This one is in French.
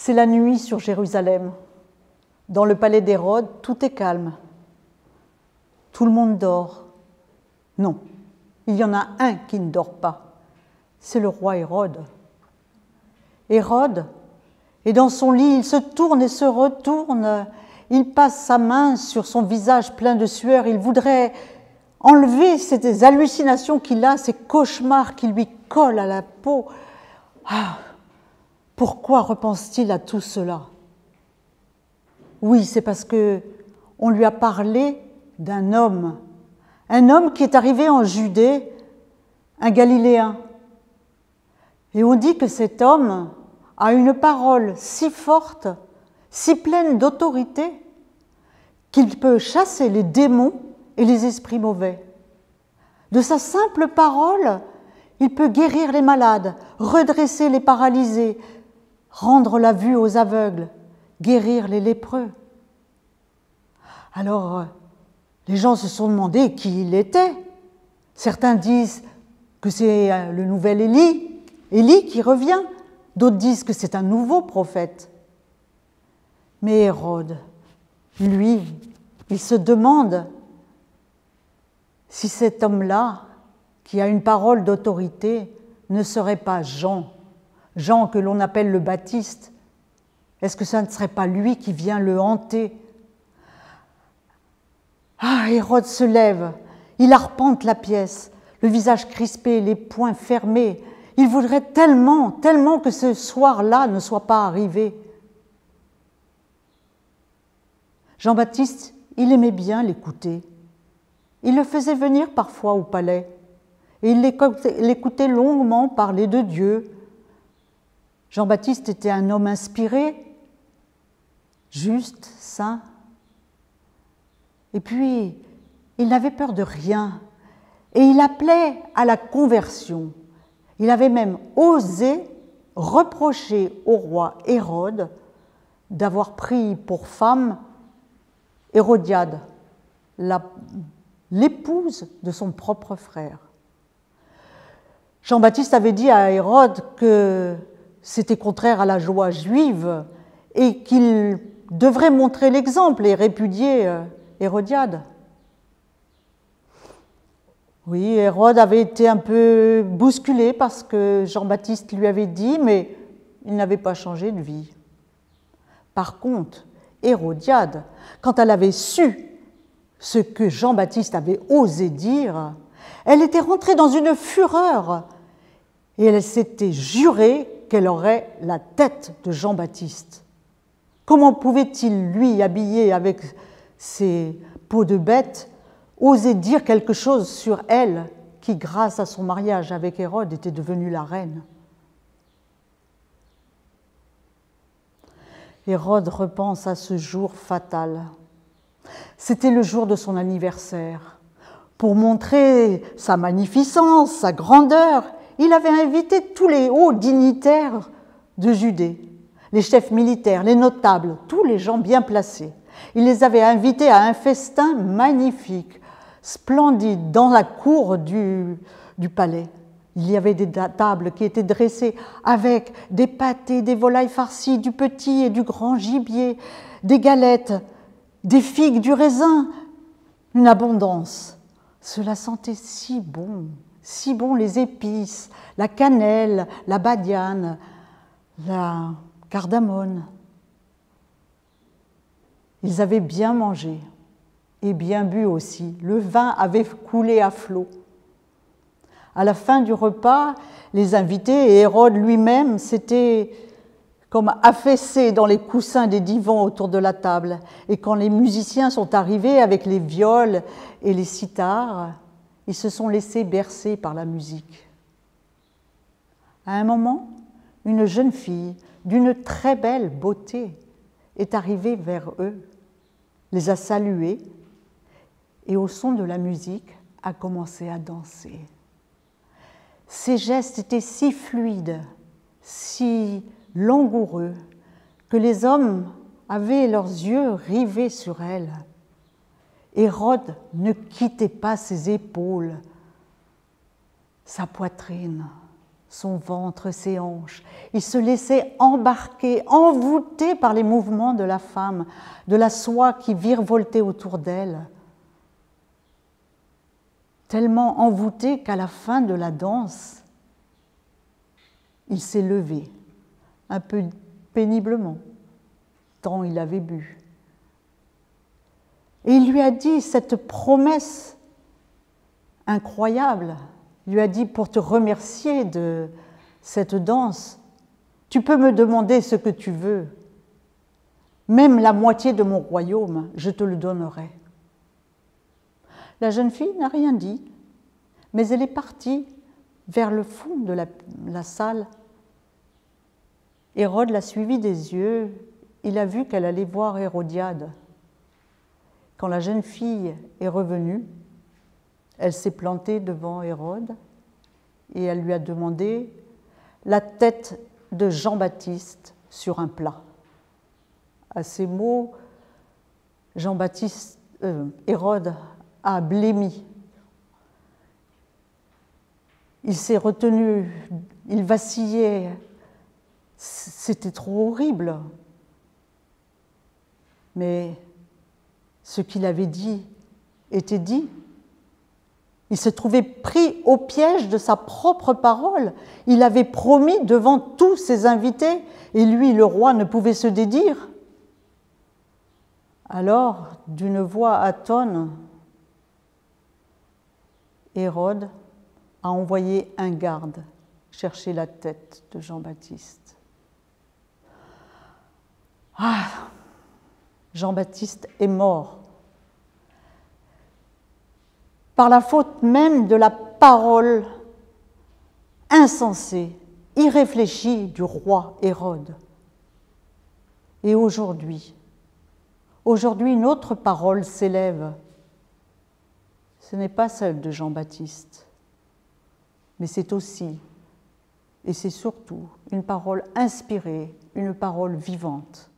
C'est la nuit sur Jérusalem. Dans le palais d'Hérode, tout est calme. Tout le monde dort. Non, il y en a un qui ne dort pas. C'est le roi Hérode. Hérode est dans son lit, il se tourne et se retourne. Il passe sa main sur son visage plein de sueur. Il voudrait enlever ces hallucinations qu'il a, ces cauchemars qui lui collent à la peau. Ah, pourquoi repense-t-il à tout cela? Oui, c'est parce qu'on lui a parlé d'un homme. Un homme qui est arrivé en Judée, un Galiléen. Et on dit que cet homme a une parole si forte, si pleine d'autorité, qu'il peut chasser les démons et les esprits mauvais. De sa simple parole, il peut guérir les malades, redresser les paralysés, rendre la vue aux aveugles, guérir les lépreux. Alors, les gens se sont demandé qui il était. Certains disent que c'est le nouvel Élie qui revient. D'autres disent que c'est un nouveau prophète. Mais Hérode, lui, il se demande si cet homme-là, qui a une parole d'autorité, ne serait pas Jean, Jean que l'on appelle le Baptiste. Est-ce que ça ne serait pas lui qui vient le hanter? Ah, Hérode se lève, il arpente la pièce, le visage crispé, les poings fermés. Il voudrait tellement, tellement que ce soir-là ne soit pas arrivé. Jean-Baptiste, il aimait bien l'écouter. Il le faisait venir parfois au palais et il l'écoutait longuement parler de Dieu. Jean-Baptiste était un homme inspiré, juste, saint. Et puis, il n'avait peur de rien et il appelait à la conversion. Il avait même osé reprocher au roi Hérode d'avoir pris pour femme Hérodiade, l'épouse de son propre frère. Jean-Baptiste avait dit à Hérode que c'était contraire à la loi juive et qu'il devrait montrer l'exemple et répudier Hérodiade. Oui, Hérode avait été un peu bousculé parce que Jean-Baptiste lui avait dit, mais il n'avait pas changé de vie. Par contre, Hérodiade, quand elle avait su ce que Jean-Baptiste avait osé dire, elle était rentrée dans une fureur et elle s'était jurée qu'elle aurait la tête de Jean-Baptiste. Comment pouvait-il, lui, habillé avec ses peaux de bête, oser dire quelque chose sur elle qui, grâce à son mariage avec Hérode, était devenue la reine? Hérode repense à ce jour fatal. C'était le jour de son anniversaire. Pour montrer sa magnificence, sa grandeur, il avait invité tous les hauts dignitaires de Judée, les chefs militaires, les notables, tous les gens bien placés. Il les avait invités à un festin magnifique, splendide, dans la cour du palais. Il y avait des tables qui étaient dressées avec des pâtés, des volailles farcies, du petit et du grand gibier, des galettes, des figues, du raisin, une abondance. Cela sentait si bon les épices, la cannelle, la badiane, la cardamone. Ils avaient bien mangé et bien bu aussi. Le vin avait coulé à flot. À la fin du repas, les invités et Hérode lui-même s'étaient comme affaissés dans les coussins des divans autour de la table. Et quand les musiciens sont arrivés avec les viols et les cithars, ils se sont laissés bercer par la musique. À un moment, une jeune fille d'une très belle beauté est arrivée vers eux, les a salués et au son de la musique a commencé à danser. Ses gestes étaient si fluides, si langoureux, que les hommes avaient leurs yeux rivés sur elle. Hérode ne quittait pas ses épaules, sa poitrine, son ventre, ses hanches. Il se laissait embarquer, envoûté par les mouvements de la femme, de la soie qui virevoltait autour d'elle. Tellement envoûté qu'à la fin de la danse, il s'est levé, un peu péniblement, tant il avait bu. Et il lui a dit cette promesse incroyable, il lui a dit pour te remercier de cette danse, tu peux me demander ce que tu veux, même la moitié de mon royaume, je te le donnerai. La jeune fille n'a rien dit, mais elle est partie vers le fond de la salle. Hérode l'a suivie des yeux, il a vu qu'elle allait voir Hérodiade. Quand la jeune fille est revenue, elle s'est plantée devant Hérode et elle lui a demandé la tête de Jean-Baptiste sur un plat. À ces mots, Hérode a blêmi. Il s'est retenu, il vacillait. C'était trop horrible. Mais ce qu'il avait dit était dit. Il se trouvait pris au piège de sa propre parole. Il avait promis devant tous ses invités, et lui, le roi, ne pouvait se dédire. Alors, d'une voix atone, Hérode a envoyé un garde chercher la tête de Jean-Baptiste. Ah, Jean-Baptiste est mort par la faute même de la parole insensée, irréfléchie du roi Hérode. Et aujourd'hui, une autre parole s'élève. Ce n'est pas celle de Jean-Baptiste, mais c'est aussi, et c'est surtout, une parole inspirée, une parole vivante.